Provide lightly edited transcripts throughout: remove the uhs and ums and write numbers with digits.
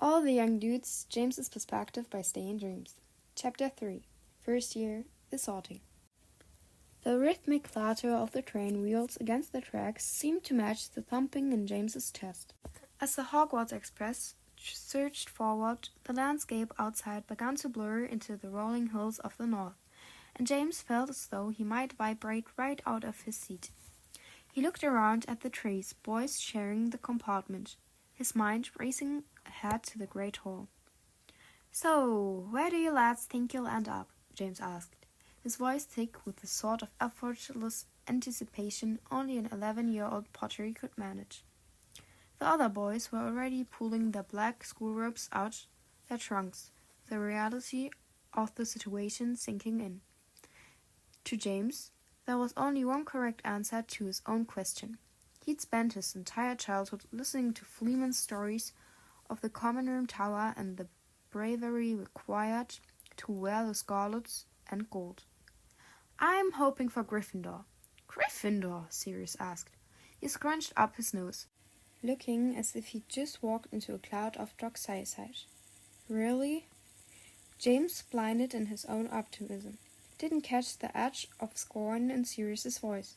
All the Young Dudes, James's Perspective by Staying Dreams. Chapter 3. First Year, The Sorting. The rhythmic clatter of the train wheels against the tracks seemed to match the thumping in James's chest. As the Hogwarts Express surged forward, the landscape outside began to blur into the rolling hills of the north, and James felt as though he might vibrate right out of his seat. He looked around at the trees, boys sharing the compartment, his mind racing ahead to the great hall. "So, where do you lads think you'll end up?" James asked, his voice thick with the sort of effortless anticipation only an 11-year-old Pottery could manage. The other boys were already pulling their black schoolrobes out their trunks, the reality of the situation sinking in. To James, there was only one correct answer to his own question. He'd spent his entire childhood listening to Fleeman's stories of the common room tower and the bravery required to wear the scarlet and gold. "I'm hoping for Gryffindor." "Gryffindor?" Sirius asked. He scrunched up his nose, looking as if he'd just walked into a cloud of doxycyde. "Really?" James, blinded in his own optimism, didn't catch the edge of scorn in Sirius's voice.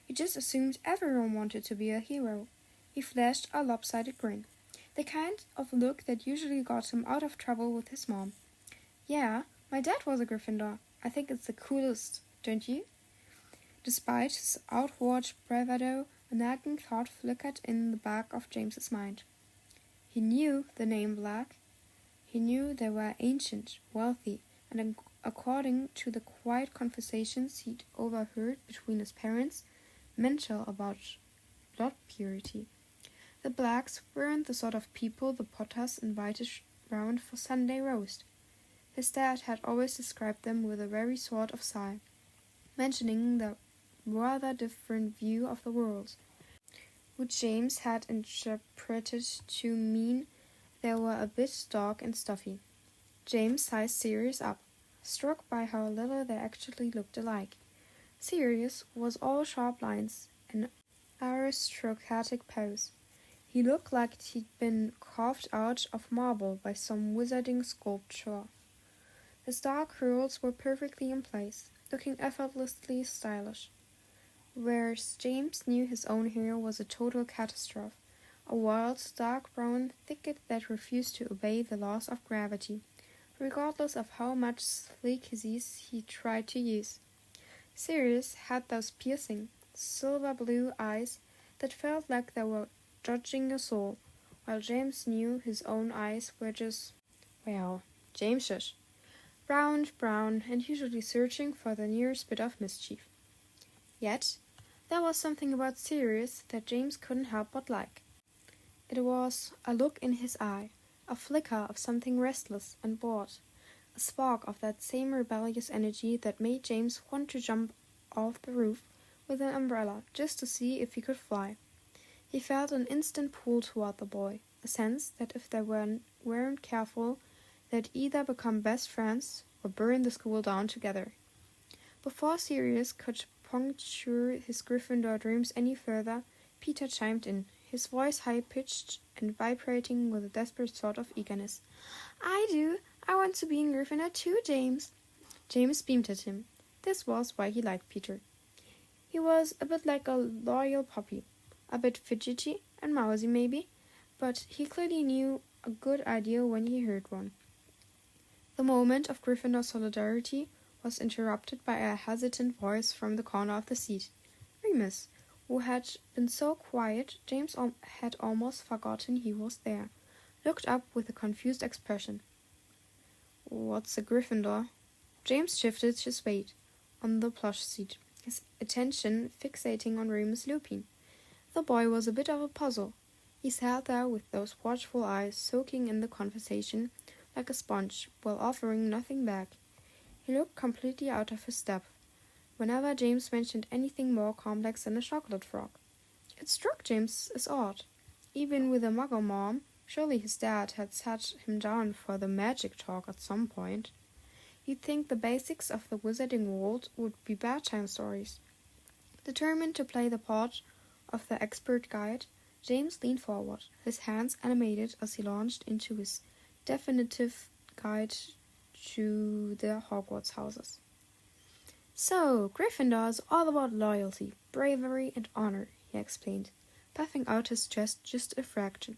He just assumed everyone wanted to be a hero. He flashed a lopsided grin, the kind of look that usually got him out of trouble with his mom. "Yeah, my dad was a Gryffindor. I think it's the coolest, don't you?" Despite his outward bravado, a nagging thought flickered in the back of James's mind. He knew the name Black. He knew they were ancient, wealthy, and according to the quiet conversations he'd overheard between his parents, mental about blood purity. The Blacks weren't the sort of people the Potters invited round for Sunday roast. His dad had always described them with a very sort of sigh, mentioning their rather different view of the world, which James had interpreted to mean they were a bit dark and stuffy. James sized Sirius up, struck by how little they actually looked alike. Sirius was all sharp lines and aristocratic pose. He looked like he'd been carved out of marble by some wizarding sculptor. His dark curls were perfectly in place, looking effortlessly stylish, whereas James knew his own hair was a total catastrophe, a wild, dark brown thicket that refused to obey the laws of gravity, regardless of how much sleekies he tried to use. Sirius had those piercing, silver-blue eyes that felt like they were judging a soul, while James knew his own eyes were just, well, Jamesish. Round, brown, and usually searching for the nearest bit of mischief. Yet, there was something about Sirius that James couldn't help but like. It was a look in his eye, a flicker of something restless and bored, a spark of that same rebellious energy that made James want to jump off the roof with an umbrella just to see if he could fly. He felt an instant pull toward the boy, a sense that if they weren't careful, they'd either become best friends or burn the school down together. Before Sirius could puncture his Gryffindor dreams any further, Peter chimed in, his voice high-pitched and vibrating with a desperate sort of eagerness. "I do. I want to be in Gryffindor too, James." James beamed at him. This was why he liked Peter. He was a bit like a loyal puppy, a bit fidgety and mousy maybe, but he clearly knew a good idea when he heard one. The moment of Gryffindor solidarity was interrupted by a hesitant voice from the corner of the seat. Remus, who had been so quiet James had almost forgotten he was there, looked up with a confused expression. "What's a Gryffindor?" James shifted his weight on the plush seat, his attention fixating on Remus Lupin. The boy was a bit of a puzzle. He sat there with those watchful eyes soaking in the conversation like a sponge, while offering nothing back. He looked completely out of his depth whenever James mentioned anything more complex than a chocolate frog. It struck James as odd. Even with a muggle mom, surely his dad had sat him down for the magic talk at some point. You'd think the basics of the wizarding world would be bedtime stories. Determined to play the part of the expert guide, James leaned forward, his hands animated as he launched into his definitive guide to the Hogwarts houses. So, Gryffindor is all about loyalty, bravery, and honor, he explained, puffing out his chest just a fraction.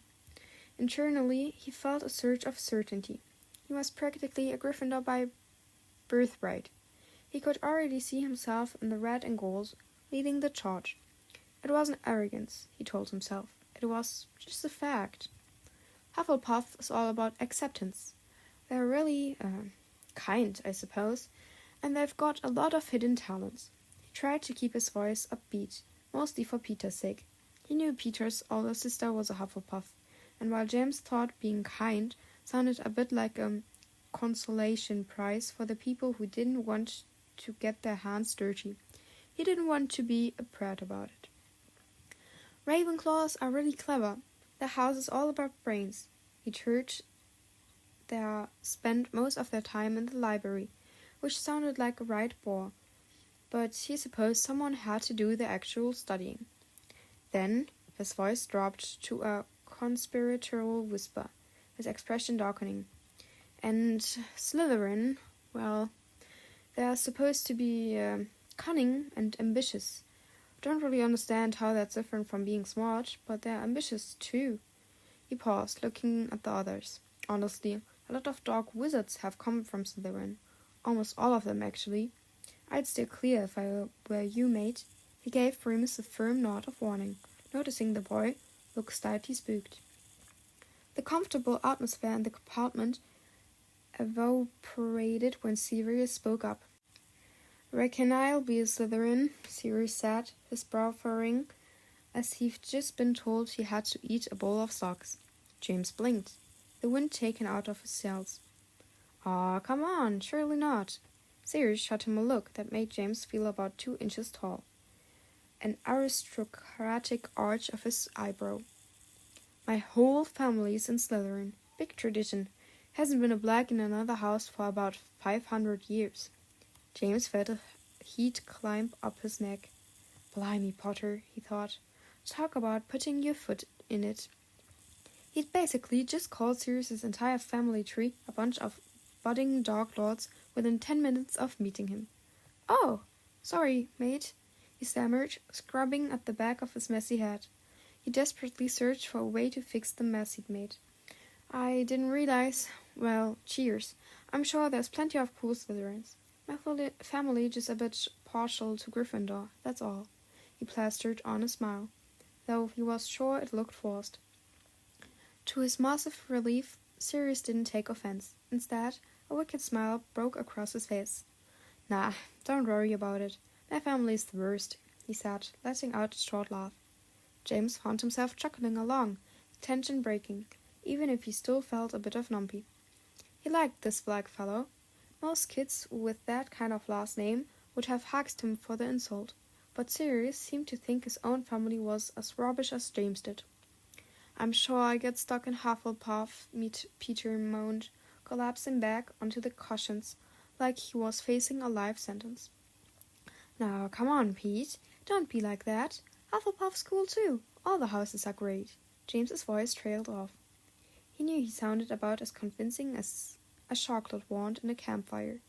Internally, he felt a surge of certainty. He was practically a Gryffindor by birthright. He could already see himself in the red and gold, leading the charge. It wasn't arrogance, he told himself. It was just a fact. Hufflepuff is all about acceptance. They're really kind, I suppose, and they've got a lot of hidden talents. He tried to keep his voice upbeat, mostly for Peter's sake. He knew Peter's older sister was a Hufflepuff, and while James thought being kind sounded a bit like a consolation prize for the people who didn't want to get their hands dirty, he didn't want to be a prat about it. Ravenclaws are really clever. Their house is all about brains. He'd heard they spent most of their time in the library, which sounded like a right bore, but he supposed someone had to do the actual studying. Then his voice dropped to a conspiratorial whisper, his expression darkening. And Slytherin, well, they're supposed to be cunning and ambitious. Don't really understand how that's different from being smart, but they're ambitious too. He paused, looking at the others. Honestly, a lot of dark wizards have come from Slytherin. Almost all of them, actually. I'd steer clear if I were you, mate. He gave Remus a firm nod of warning, noticing the boy look slightly spooked. The comfortable atmosphere in the compartment evaporated when Sirius spoke up. "Reckon I'll be a Slytherin," Sirius said, his brow furrowing, as he'd just been told he had to eat a bowl of socks. James blinked, the wind taken out of his sails. "Aw, come on, surely not." Sirius shot him a look that made James feel about 2 inches tall. An aristocratic arch of his eyebrow. "My whole family's in Slytherin. Big tradition. Hasn't been a black in another house for about 500 years. James felt a heat climb up his neck. Blimey, Potter, he thought. Talk about putting your foot in it. He'd basically just called Sirius's entire family tree a bunch of budding Dark Lords within 10 minutes of meeting him. "Oh, sorry, mate," he stammered, scrubbing at the back of his messy head. He desperately searched for a way to fix the mess he'd made. "I didn't realize. Well, cheers. I'm sure there's plenty of cool Slytherins. My family just a bit partial to Gryffindor, that's all." He plastered on a smile, though he was sure it looked forced. To his massive relief, Sirius didn't take offense. Instead, a wicked smile broke across his face. "Nah, don't worry about it. My family's the worst," he said, letting out a short laugh. James found himself chuckling along, the tension breaking, even if he still felt a bit of numpy. He liked this black fellow. Most kids with that kind of last name would have hugged him for the insult, but Sirius seemed to think his own family was as rubbish as James did. "I'm sure I get stuck in Hufflepuff," Peter moaned, collapsing back onto the cushions like he was facing a life sentence. "Now, come on, Pete. Don't be like that. Hufflepuff's cool too. All the houses are great." James's voice trailed off. He knew he sounded about as convincing as a chocolate wand in a campfire.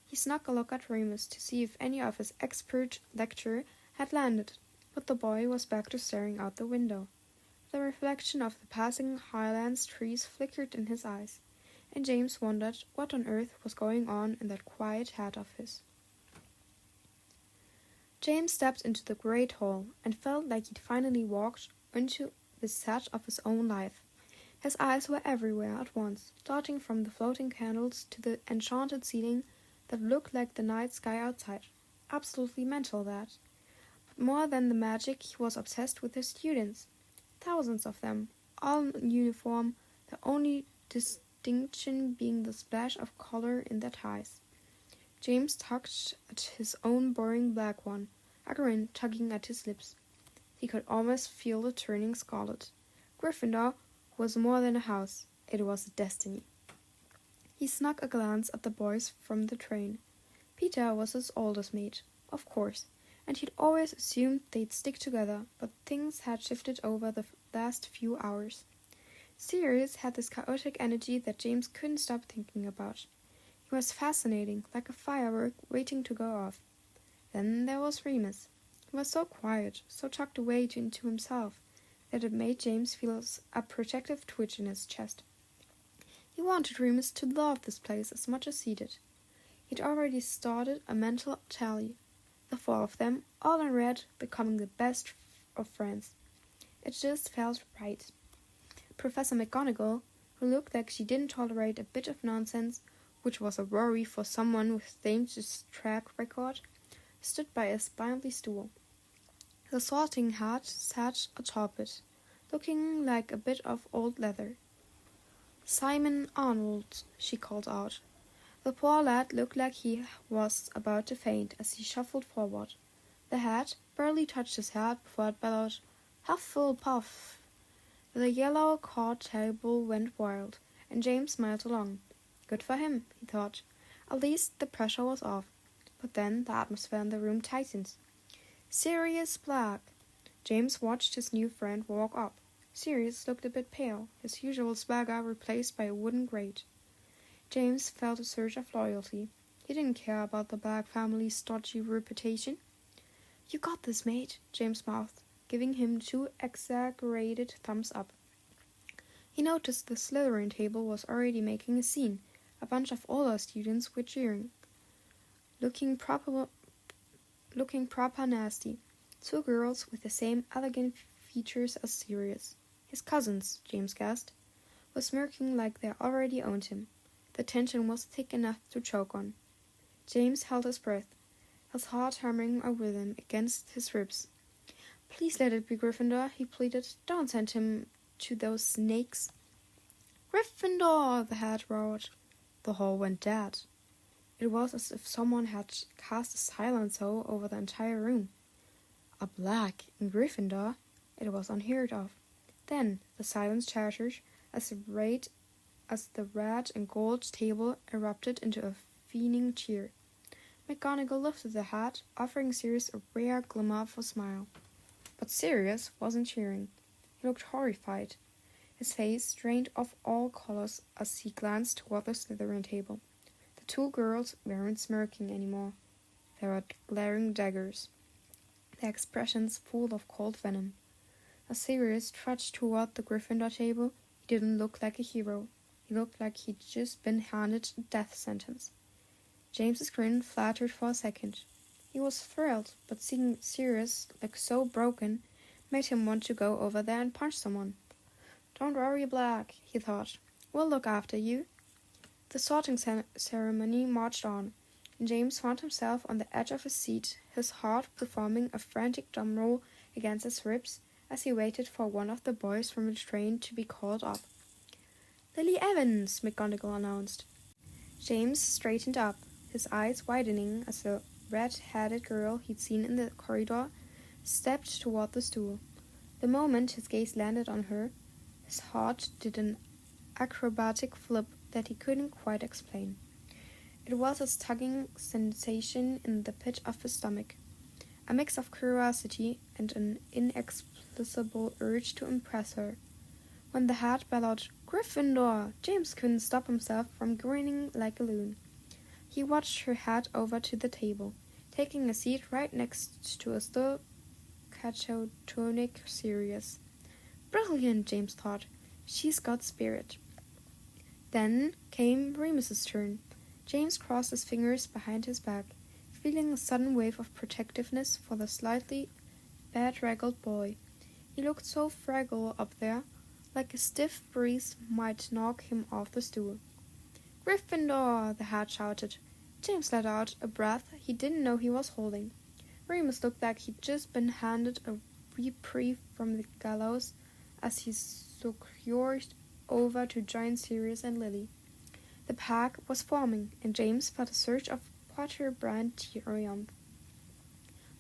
He snuck a look at Remus to see if any of his expert lecture had landed, but the boy was back to staring out the window. The reflection of the passing Highlands trees flickered in his eyes, and James wondered what on earth was going on in that quiet head of his. James stepped into the great hall and felt like he'd finally walked into the set of his own life. His eyes were everywhere at once, darting from the floating candles to the enchanted ceiling that looked like the night sky outside. Absolutely mental, that. But more than the magic, he was obsessed with his students. Thousands of them, all in uniform, the only distinction being the splash of color in their ties. James tugged at his own boring black one, a grin tugging at his lips. He could almost feel it turning scarlet. Gryffindor was more than a house, it was a destiny. He snuck a glance at the boys from the train. Peter was his oldest mate, of course, and he'd always assumed they'd stick together, but things had shifted over the last few hours. Sirius had this chaotic energy that James couldn't stop thinking about. He was fascinating, like a firework waiting to go off. Then there was Remus. He was so quiet, so tucked away into himself, that it made James feel a protective twitch in his chest. He wanted Remus to love this place as much as he did. He'd already started a mental tally. The four of them, all in red, becoming the best of friends. It just felt right. Professor McGonagall, who looked like she didn't tolerate a bit of nonsense, which was a worry for someone with James's track record, stood by a spindly stool. The Sorting Hat sat atop it, looking like a bit of old leather. "Simon Arnold," she called out. The poor lad looked like he was about to faint as he shuffled forward. The hat barely touched his head before it bellowed, "Huffle puff!" The yellow cord table went wild, and James smiled along. Good for him, he thought. At least the pressure was off. But then the atmosphere in the room tightened. "Sirius Black!" James watched his new friend walk up. Sirius looked a bit pale, his usual swagger replaced by a wooden grate. James felt a surge of loyalty. He didn't care about the Black family's dodgy reputation. "You got this, mate," James mouthed, giving him 2 exaggerated thumbs up. He noticed the Slytherin table was already making a scene. A bunch of older students were cheering. Looking proper nasty. 2 girls with the same elegant features as Sirius. His cousins, James guessed, were smirking like they already owned him. The tension was thick enough to choke on. James held his breath, his heart hammering a rhythm against his ribs. "Please let it be Gryffindor," he pleaded. "Don't send him to those snakes." "Gryffindor!" the hat roared. The hall went dead. It was as if someone had cast a silencer over the entire room. A Black in Gryffindor? It was unheard of. Then the silence shattered as the red and gold table erupted into a fiending cheer. McGonagall lifted the hat, offering Sirius a rare glimmer of a smile. But Sirius wasn't cheering. He looked horrified. His face drained of all colors as he glanced toward the Slytherin table. The 2 girls weren't smirking anymore. They were glaring daggers, their expressions full of cold venom. As Sirius trudged toward the Gryffindor table, he didn't look like a hero. He looked like he'd just been handed a death sentence. James's grin flattered for a second. He was thrilled, but seeing Sirius look so broken made him want to go over there and punch someone. "Don't worry, Black," he thought. "We'll look after you." The sorting ceremony marched on, and James found himself on the edge of his seat, his heart performing a frantic drum roll against his ribs as he waited for one of the boys from the train to be called up. "Lily Evans," McGonagall announced. James straightened up, his eyes widening as the red-headed girl he'd seen in the corridor stepped toward the stool. The moment his gaze landed on her, his heart did an acrobatic flip that he couldn't quite explain. It was a tugging sensation in the pit of his stomach, a mix of curiosity and an inexplicable urge to impress her. When the hat bellowed, "Gryffindor!" James couldn't stop himself from grinning like a loon. He watched her head over to the table, taking a seat right next to a still catatonic Sirius. "Brilliant," James thought. "She's got spirit." Then came Remus's turn. James crossed his fingers behind his back, feeling a sudden wave of protectiveness for the slightly bedraggled boy. He looked so fragile up there, like a stiff breeze might knock him off the stool. "Gryffindor!" the hat shouted. James let out a breath he didn't know he was holding. Remus looked like he'd just been handed a reprieve from the gallows as he scurried over to join Sirius and Lily. The pack was forming, and James felt a surge of Potter-brand triumph.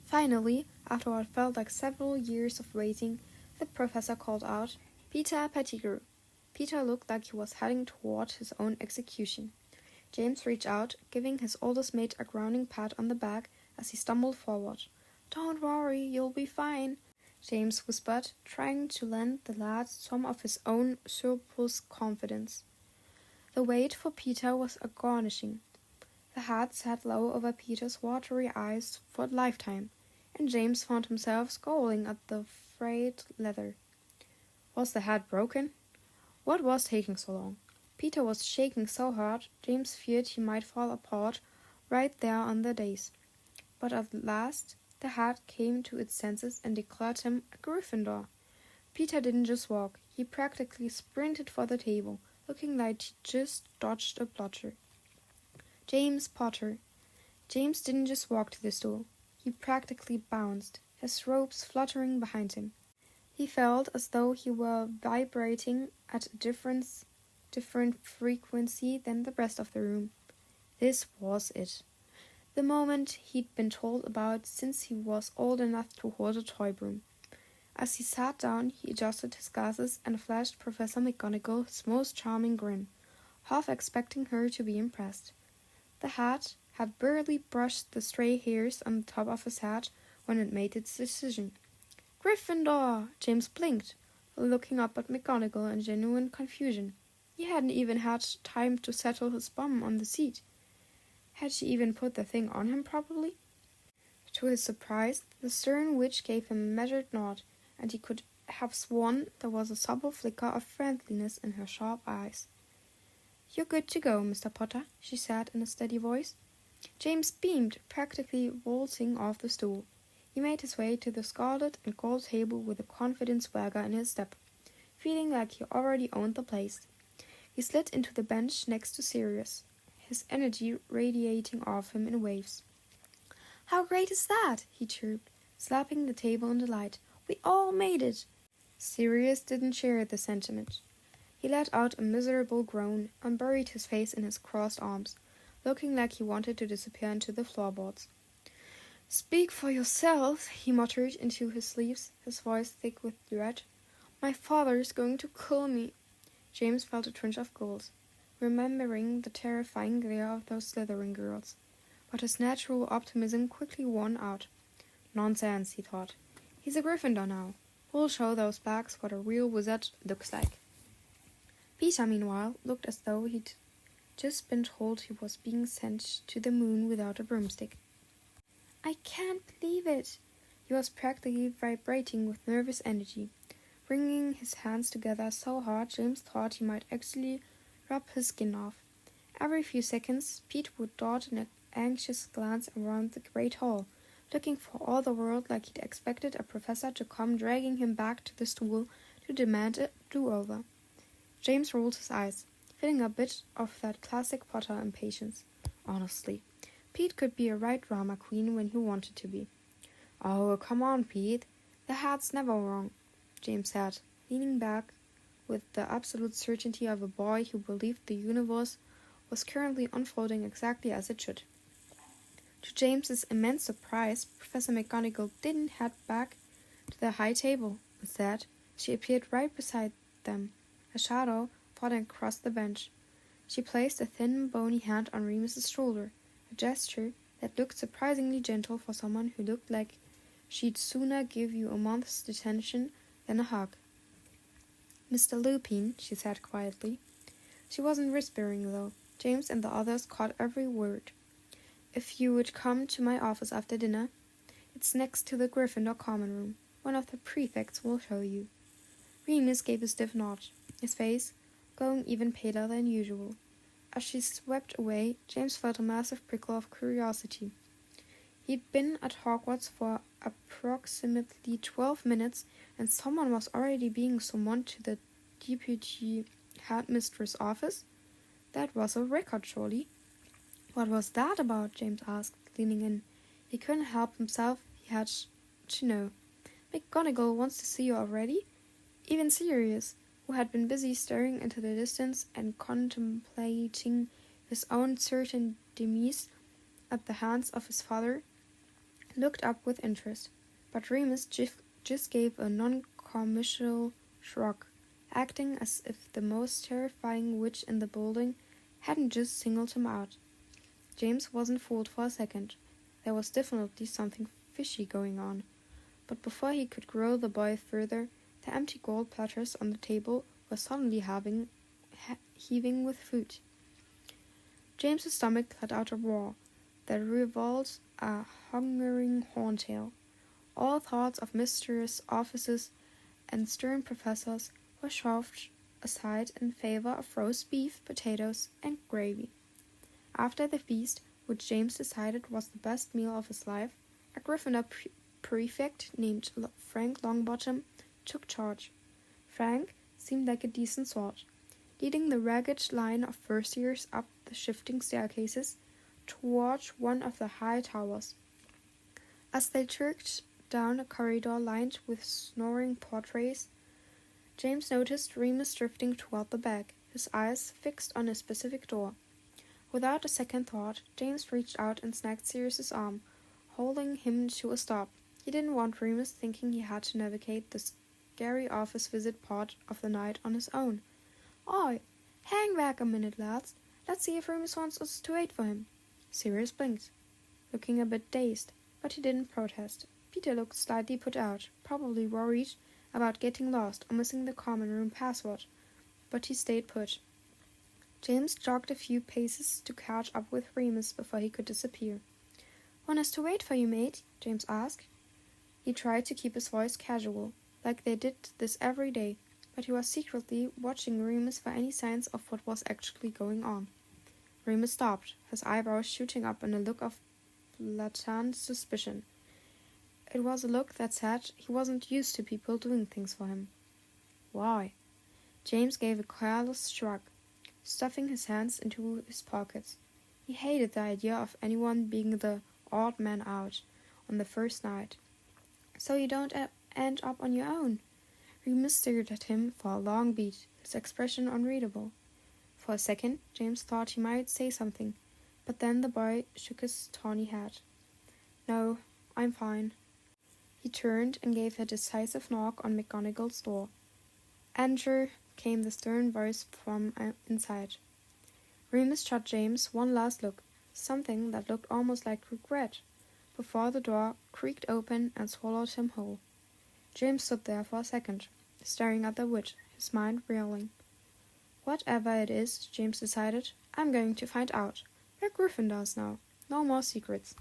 Finally, after what felt like several years of waiting, the professor called out, "Peter Pettigrew." Peter looked like he was heading toward his own execution. James reached out, giving his oldest mate a grounding pat on the back as he stumbled forward. "Don't worry, you'll be fine." James whispered, trying to lend the lad some of his own surplus confidence. The wait for Peter was astonishing. The hat sat low over Peter's watery eyes for a lifetime, and James found himself scowling at the frayed leather. Was the hat broken? What was taking so long? Peter was shaking so hard, James feared he might fall apart right there on the dais. But at last the hat came to its senses and declared him a Gryffindor. Peter didn't just walk, he practically sprinted for the table, looking like he just dodged a bludger. James Potter. James didn't just walk to the stool. He practically bounced, his robes fluttering behind him. He felt as though he were vibrating at a different frequency than the rest of the room. This was it. The moment he'd been told about since he was old enough to hold a toy broom. As he sat down, he adjusted his glasses and flashed Professor McGonagall his most charming grin, half expecting her to be impressed. The hat had barely brushed the stray hairs on the top of his head when it made its decision. Gryffindor! James blinked, looking up at McGonagall in genuine confusion. He hadn't even had time to settle his bum on the seat. Had she even put the thing on him properly? To his surprise, the stern witch gave him a measured nod, and he could have sworn there was a subtle flicker of friendliness in her sharp eyes. "You're good to go, Mr. Potter," she said in a steady voice. James beamed, practically vaulting off the stool. He made his way to the scarlet and gold table with a confident swagger in his step, feeling like he already owned the place. He slid into the bench next to Sirius, his energy radiating off him in waves. "How great is that?" he chirped, slapping the table in delight. "We all made it!" Sirius didn't share the sentiment. He let out a miserable groan and buried his face in his crossed arms, looking like he wanted to disappear into the floorboards. "Speak for yourself," he muttered into his sleeves, his voice thick with dread. "My father is going to kill me." James felt a twinge of guilt, remembering the terrifying glare of those Slytherin girls. But his natural optimism quickly won out. Nonsense, he thought. He's a Gryffindor now. We'll show those blacks what a real wizard looks like. Peter, meanwhile, looked as though he'd just been told he was being sent to the moon without a broomstick. "I can't believe it!" He was practically vibrating with nervous energy, wringing his hands together so hard James thought he might actually rub his skin off. Every few seconds, Pete would dart an anxious glance around the great hall, looking for all the world like he'd expected a professor to come dragging him back to the stool to demand a do-over. James rolled his eyes, feeling a bit of that classic Potter impatience. Honestly, Pete could be a right drama queen when he wanted to be. "Oh, come on, Pete. The hat's never wrong," James said, leaning back with the absolute certainty of a boy who believed the universe was currently unfolding exactly as it should. To James's immense surprise, Professor McGonagall didn't head back to the high table. Instead, she appeared right beside them, a shadow falling across the bench. She placed a thin, bony hand on Remus's shoulder, a gesture that looked surprisingly gentle for someone who looked like she'd sooner give you a month's detention than a hug. "Mr. Lupin," she said quietly. She wasn't whispering, though. James and the others caught every word. "If you would come to my office after dinner, it's next to the Gryffindor common room. One of the prefects will show you." Remus gave a stiff nod, his face going even paler than usual. As she swept away, James felt a massive prickle of curiosity. He'd been at Hogwarts for approximately 12 minutes, and someone was already being summoned to the deputy headmistress' office? That was a record, surely. "What was that about?" James asked, leaning in. He couldn't help himself. He had to know. "McGonagall wants to see you already?" Even Sirius, who had been busy staring into the distance and contemplating his own certain demise at the hands of his father, looked up with interest. But Remus just gave a non-committal shrug, acting as if the most terrifying witch in the building hadn't just singled him out. James wasn't fooled for a second. There was definitely something fishy going on. but before he could grill the boy further, the empty gold platters on the table were suddenly heaving with food. James's stomach let out a roar that revolved a hungering horntail. All thoughts of mysterious offices and stern professors were shoved aside in favor of roast beef, potatoes, and gravy. After the feast, which James decided was the best meal of his life, a Gryffindor prefect named Frank Longbottom took charge. Frank seemed like a decent sort, leading the ragged line of first years up the shifting staircases toward one of the high towers. As they trekked down a corridor lined with snoring portraits, James noticed Remus drifting toward the back, his eyes fixed on a specific door. Without a second thought, James reached out and snagged Sirius's arm, holding him to a stop. He didn't want Remus thinking he had to navigate the scary office visit part of the night on his own. "Oi, hang back a minute, lads. Let's see if Remus wants us to wait for him." Sirius blinked, looking a bit dazed, but he didn't protest. Peter looked slightly put out, probably worried about getting lost or missing the common room password, but he stayed put. James jogged a few paces to catch up with Remus before he could disappear. "Want us to wait for you, mate?" James asked. He tried to keep his voice casual, like they did this every day, but he was secretly watching Remus for any signs of what was actually going on. Remus stopped, his eyebrows shooting up in a look of blatant suspicion. It was a look that said he wasn't used to people doing things for him. "Why?" James gave a careless shrug, stuffing his hands into his pockets. He hated the idea of anyone being the odd man out on the first night. "So you don't end up on your own?" Remus stared at him for a long beat, his expression unreadable. For a second, James thought he might say something, but then the boy shook his tawny head. "No, I'm fine." He turned and gave a decisive knock on McGonagall's door. "Enter," came the stern voice from inside. Remus shot James one last look, something that looked almost like regret, before the door creaked open and swallowed him whole. James stood there for a second, staring at the witch, his mind reeling. Whatever it is, James decided, I'm going to find out. We're Gryffindors now. No more secrets.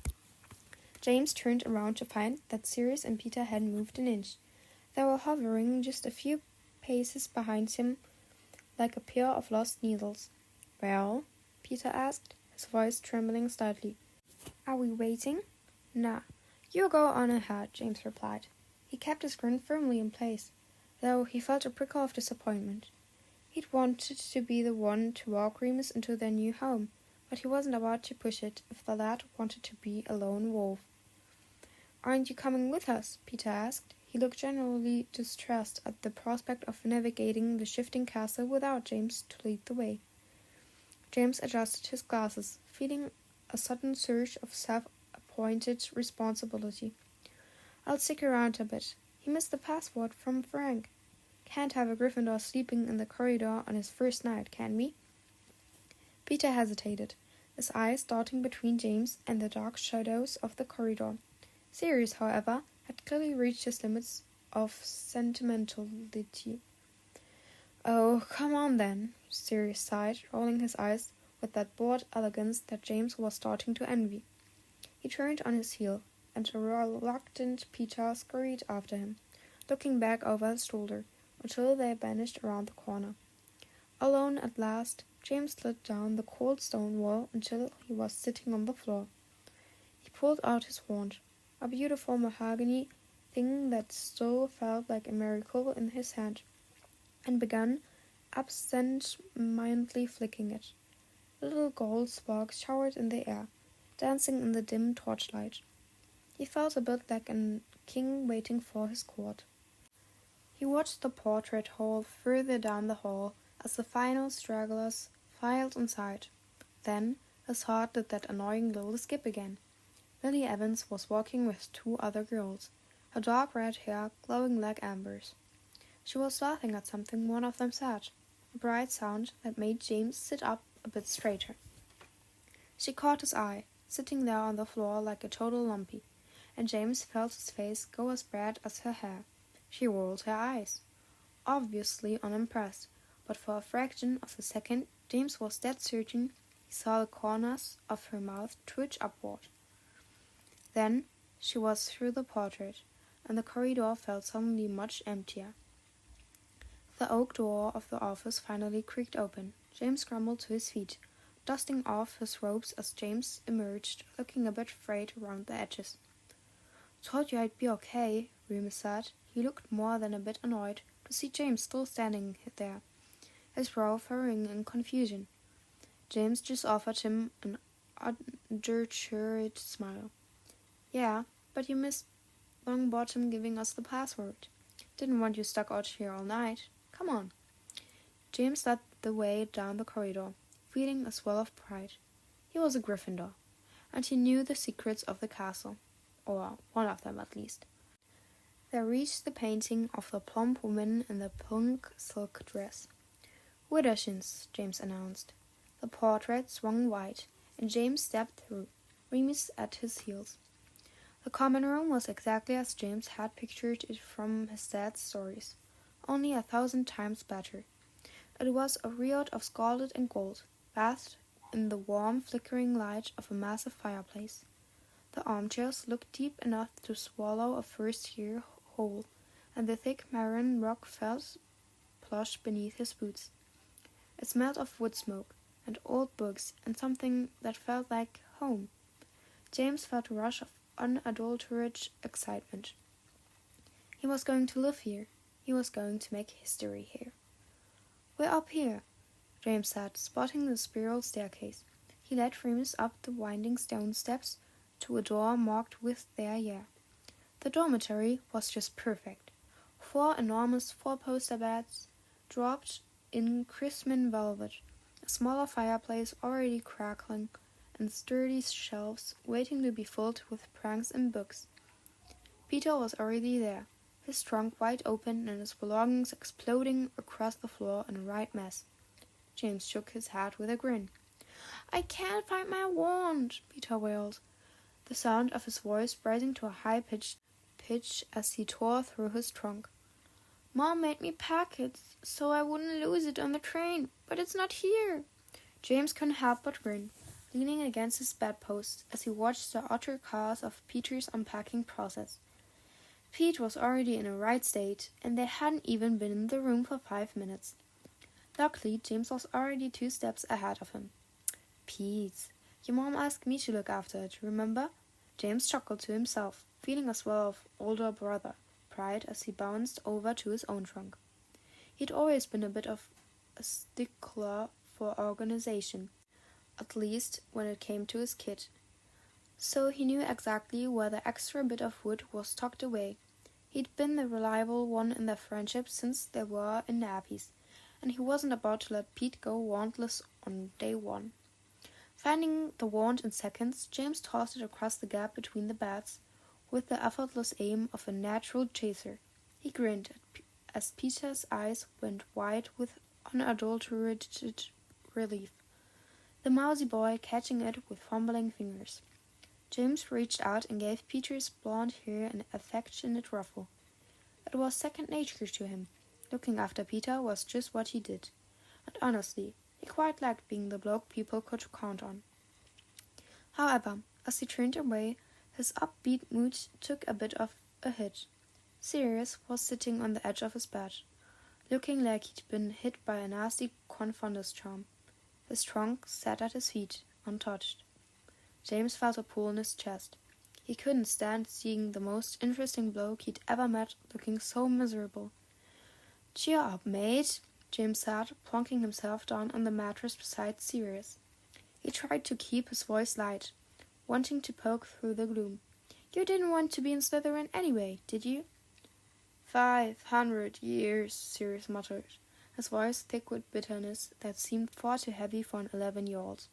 James turned around to find that Sirius and Peter hadn't moved an inch. They were hovering just a few paces behind him, like a pair of lost needles. "Well?" Peter asked, his voice trembling slightly. "Are we waiting?" "Nah. You go on ahead," James replied. He kept his grin firmly in place, though he felt a prickle of disappointment. He'd wanted to be the one to walk Remus into their new home, but he wasn't about to push it if the lad wanted to be a lone wolf. "Aren't you coming with us?" Peter asked. He looked genuinely distressed at the prospect of navigating the shifting castle without James to lead the way. James adjusted his glasses, feeling a sudden surge of self-appointed responsibility. "I'll stick around a bit. He missed the password from Frank. Can't have a Gryffindor sleeping in the corridor on his first night, can we?" Peter hesitated, his eyes darting between James and the dark shadows of the corridor. Sirius, however, had clearly reached his limits of sentimentality. "Oh, come on then," Sirius sighed, rolling his eyes with that bored elegance that James was starting to envy. He turned on his heel, and a reluctant Peter scurried after him, looking back over his shoulder, until they vanished around the corner. Alone at last, James slid down the cold stone wall until he was sitting on the floor. He pulled out his wand, a beautiful mahogany thing that still felt like a miracle in his hand, and began absent-mindedly flicking it. Little gold sparks showered in the air, dancing in the dim torchlight. He felt a bit like a king waiting for his court. He watched the portrait hole further down the hall as the final stragglers filed inside. Then his heart did that annoying little skip again. Lily Evans was walking with two other girls, her dark red hair glowing like embers. She was laughing at something one of them said, a bright sound that made James sit up a bit straighter. She caught his eye, sitting there on the floor like a total lumpy, and James felt his face go as red as her hair. She rolled her eyes, obviously unimpressed, but for a fraction of a second James was dead certain he saw the corners of her mouth twitch upward. Then she was through the portrait, and the corridor felt suddenly much emptier. The oak door of the office finally creaked open. James scrambled to his feet, dusting off his robes as James emerged, looking a bit frayed around the edges. "Told you I'd be okay," Remus said. He looked more than a bit annoyed to see James still standing there, his brow furrowing in confusion. James just offered him an underchured smile. "Yeah, but you missed Longbottom giving us the password. Didn't want you stuck out here all night. Come on." James led the way down the corridor, feeling a swell of pride. He was a Gryffindor, and he knew the secrets of the castle, or one of them at least. They reached the painting of the plump woman in the pink silk dress. "Widdershins," James announced. The portrait swung wide, and James stepped through, Remus at his heels. The common room was exactly as James had pictured it from his dad's stories, only 1,000 times better. It was a riot of scarlet and gold, bathed in the warm, flickering light of a massive fireplace. The armchairs looked deep enough to swallow a first-year whole, and the thick maroon rug felt plush beneath his boots. It smelled of wood smoke, and old books, and something that felt like home. James felt a rush of unadulterated excitement. He was going to live here. He was going to make history here. "We're up here," James said, spotting the spiral staircase. He led Remus up the winding stone steps to a door marked with their year. The dormitory was just perfect. 4 enormous 4-poster beds, dropped in Chrisman velvet, a smaller fireplace already crackling, and sturdy shelves waiting to be filled with pranks and books. Peter was already there, his trunk wide open and his belongings exploding across the floor in a right mess. James shook his head with a grin. "I can't find my wand," Peter wailed, the sound of his voice rising to a high-pitched pitch as he tore through his trunk. "Mom made me pack it so I wouldn't lose it on the train, but it's not here." James couldn't help but grin, leaning against his bedpost as he watched the utter chaos of Peter's unpacking process. Pete was already in a right state, and they hadn't even been in the room for 5 minutes. Luckily, James was already 2 steps ahead of him. "Pete, your mom asked me to look after it, remember?" James chuckled to himself, feeling a swell of older brother pride as he bounced over to his own trunk. He'd always been a bit of a stickler for organization, at least when it came to his kit. So he knew exactly where the extra bit of wood was tucked away. He'd been the reliable one in their friendship since they were in nappies, and he wasn't about to let Pete go wandless on day 1. Finding the wand in seconds, James tossed it across the gap between the beds with the effortless aim of a natural chaser. He grinned as Peter's eyes went wide with unadulterated relief, the mousy boy catching it with fumbling fingers. James reached out and gave Peter's blonde hair an affectionate ruffle. It was second nature to him. Looking after Peter was just what he did, and honestly, he quite liked being the bloke people could count on. However, as he turned away, his upbeat mood took a bit of a hit. Sirius was sitting on the edge of his bed, looking like he'd been hit by a nasty confundus charm. His trunk sat at his feet, untouched. James felt a pull in his chest. He couldn't stand seeing the most interesting bloke he'd ever met looking so miserable. "Cheer up, mate," James said, plonking himself down on the mattress beside Sirius. He tried to keep his voice light, wanting to poke through the gloom. "You didn't want to be in Slytherin anyway, did you?" 500 years, Sirius muttered, his voice thick with bitterness that seemed far too heavy for an 11-year-old.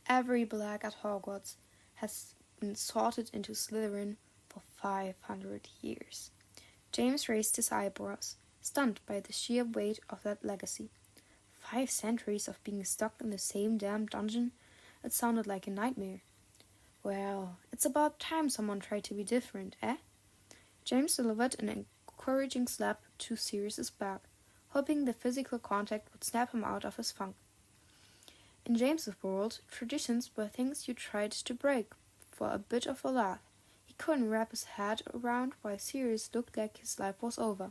"Every black at Hogwarts has been sorted into Slytherin for 500 years. James raised his eyebrows, stunned by the sheer weight of that legacy. 5 centuries of being stuck in the same damn dungeon? It sounded like a nightmare. Well, it's about time someone tried to be different, eh? James delivered an encouraging slap to Sirius's back, hoping the physical contact would snap him out of his funk. In James's world, traditions were things you tried to break for a bit of a laugh. He couldn't wrap his head around why Sirius looked like his life was over.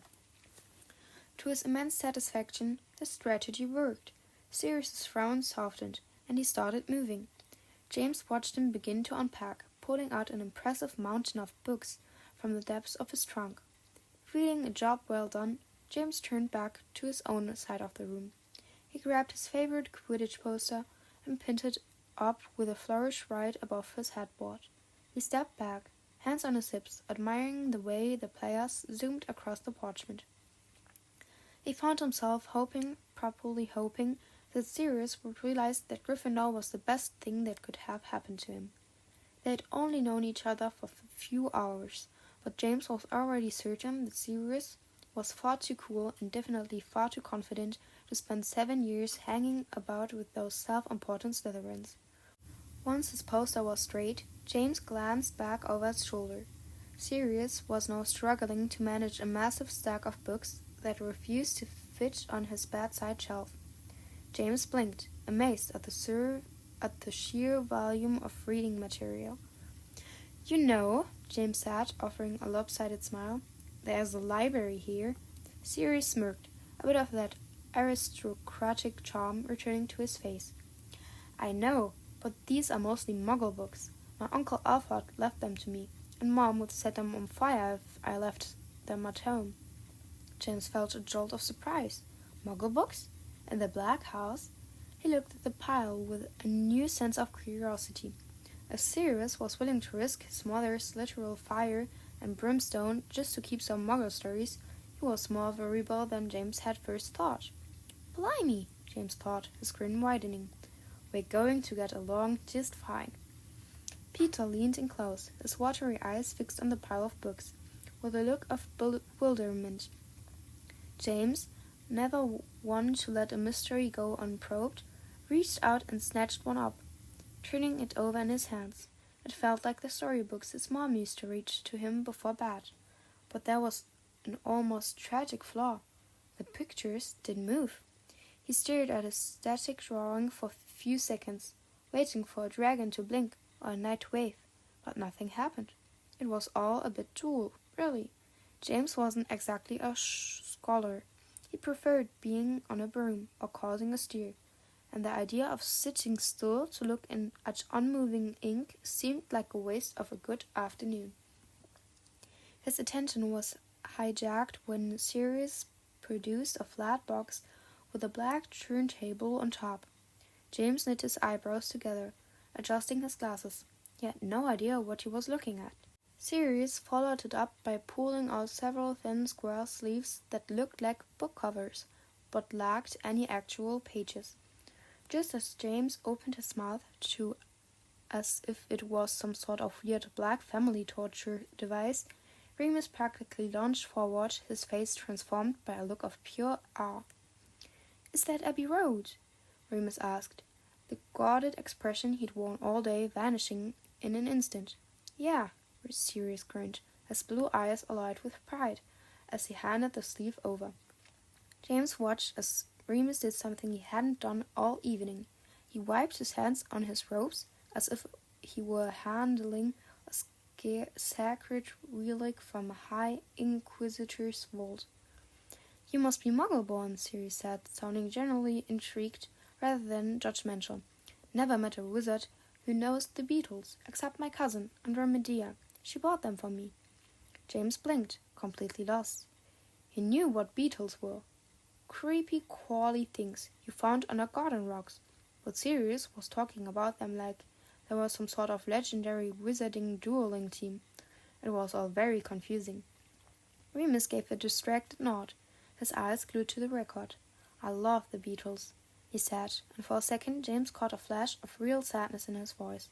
To his immense satisfaction, the strategy worked. Sirius's frown softened, and he started moving. James watched him begin to unpack, pulling out an impressive mountain of books from the depths of his trunk. Feeling a job well done, James turned back to his own side of the room. He grabbed his favorite Quidditch poster and pinned it up with a flourish right above his headboard. He stepped back, hands on his hips, admiring the way the players zoomed across the parchment. He found himself properly hoping, that Sirius would realize that Gryffindor was the best thing that could have happened to him. They had only known each other for a few hours, but James was already certain that Sirius was far too cool and definitely far too confident to spend 7 years hanging about with those self-important Slytherins. Once his poster was straight, James glanced back over his shoulder. Sirius was now struggling to manage a massive stack of books that refused to fit on his bedside shelf. James blinked, amazed at the sheer volume of reading material. "You know," James said, offering a lopsided smile, "there's a library here." Sirius smirked, a bit of that aristocratic charm returning to his face. "I know, but these are mostly Muggle books. My Uncle Alfred left them to me, and Mom would set them on fire if I left them at home." James felt a jolt of surprise. Muggle books? In the Black House? He looked at the pile with a new sense of curiosity. If Sirius was willing to risk his mother's literal fire and brimstone just to keep some Muggle stories, he was more of a rebel than James had first thought. "Blimey," James thought, his grin widening. "We're going to get along just fine." Peter leaned in close, his watery eyes fixed on the pile of books, with a look of bewilderment. James, never one to let a mystery go unprobed, reached out and snatched one up, turning it over in his hands. It felt like the storybooks his mom used to read to him before bed. But there was an almost tragic flaw. The pictures didn't move. He stared at a static drawing for a few seconds, waiting for a dragon to blink or a night to wave, but nothing happened. It was all a bit dull, really. James wasn't exactly a scholar. He preferred being on a broom or causing a stir, and the idea of sitting still to look at unmoving ink seemed like a waste of a good afternoon. His attention was hijacked when Sirius produced a flat box with a black turntable on top. James knit his eyebrows together, adjusting his glasses. He had no idea what he was looking at. Sirius followed it up by pulling out several thin square sleeves that looked like book covers, but lacked any actual pages. Just as James opened his mouth as if it was some sort of weird black family torture device, Remus practically lunged forward, his face transformed by a look of pure awe. "Is that Abbey Road?" Remus asked, the guarded expression he'd worn all day vanishing in an instant. "Yeah," Sirius grinned, his blue eyes alight with pride, as he handed the sleeve over. James watched as Remus did something he hadn't done all evening. He wiped his hands on his robes as if he were handling a sacred relic from a High Inquisitor's vault. "You must be Muggle-born," Sirius said, sounding genuinely intrigued rather than judgmental. "Never met a wizard who knows the Beatles, except my cousin, Andromeda. She bought them for me." James blinked, completely lost. He knew what beetles were. Creepy, crawly things you found under garden rocks. But Sirius was talking about them like they were some sort of legendary wizarding dueling team. It was all very confusing. Remus gave a distracted nod, his eyes glued to the record. "I love the Beatles," he said, and for a second James caught a flash of real sadness in his voice.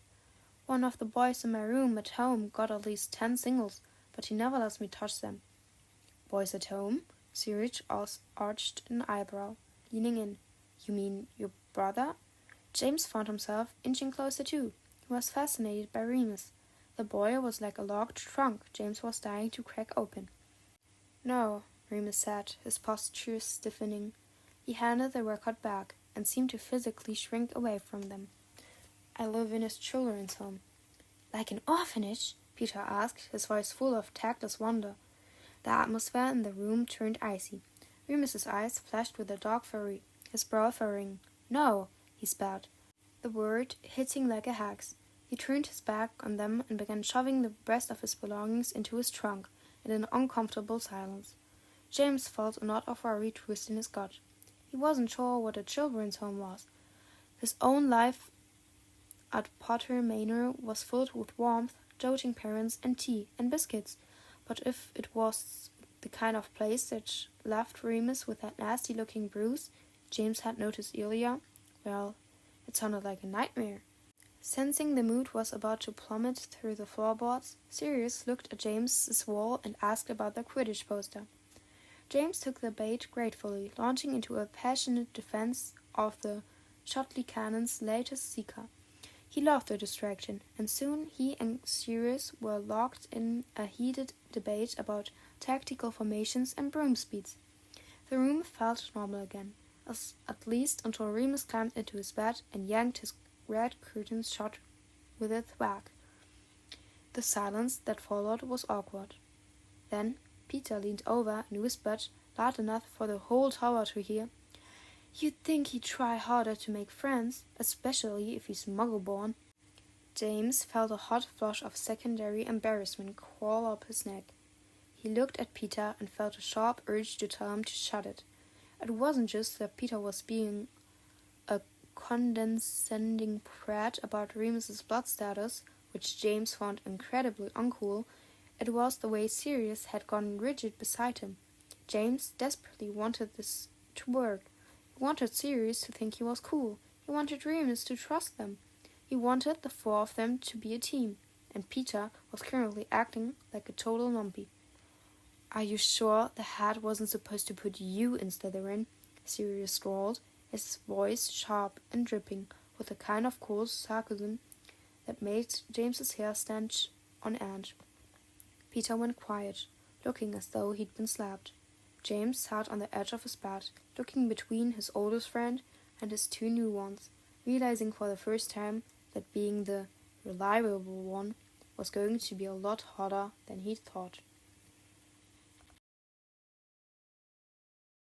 "One of the boys in my room at home got at least 10 singles, but he never lets me touch them." "Boys at home?" Sirius arched an eyebrow, leaning in. "You mean your brother?" James found himself inching closer too. He was fascinated by Remus. The boy was like a locked trunk James was dying to crack open. "No," Remus said, his posture stiffening. He handed the record back and seemed to physically shrink away from them. "I live in a children's home." "Like an orphanage?" Peter asked, his voice full of tactless wonder. The atmosphere in the room turned icy. Remus's eyes flashed with a dark fury, his brow furrowing. "No," he spat, the word hitting like a hex. He turned his back on them and began shoving the rest of his belongings into his trunk in an uncomfortable silence. James felt a knot of worry twist in his gut. He wasn't sure what a children's home was. His own life at Potter Manor was filled with warmth, doting parents, and tea and biscuits. But if it was the kind of place that left Remus with that nasty-looking bruise James had noticed earlier, well, it sounded like a nightmare. Sensing the mood was about to plummet through the floorboards, Sirius looked at James's wall and asked about the Quidditch poster. James took the bait gratefully, launching into a passionate defense of the Shotley Cannon's latest seeker. He loved the distraction, and soon he and Sirius were locked in a heated debate about tactical formations and broom speeds. The room felt normal again, at least until Remus climbed into his bed and yanked his red curtains shut with a thwack. The silence that followed was awkward. Then Peter leaned over and whispered, loud enough for the whole tower to hear, "You'd think he'd try harder to make friends, especially if he's muggle-born." James felt a hot flush of secondary embarrassment crawl up his neck. He looked at Peter and felt a sharp urge to tell him to shut it. It wasn't just that Peter was being a condescending prat about Remus's blood status, which James found incredibly uncool. It was the way Sirius had gone rigid beside him. James desperately wanted this to work. He wanted Sirius to think he was cool. He wanted Remus to trust them. He wanted the four of them to be a team, and Peter was currently acting like a total numpy. "Are you sure the hat wasn't supposed to put you in Slytherin?" Sirius drawled, his voice sharp and dripping with a kind of cold sarcasm that made James's hair stand on end. Peter went quiet, looking as though he'd been slapped. James sat on the edge of his bed, looking between his oldest friend and his two new ones, realizing for the first time that being the reliable one was going to be a lot harder than he'd thought.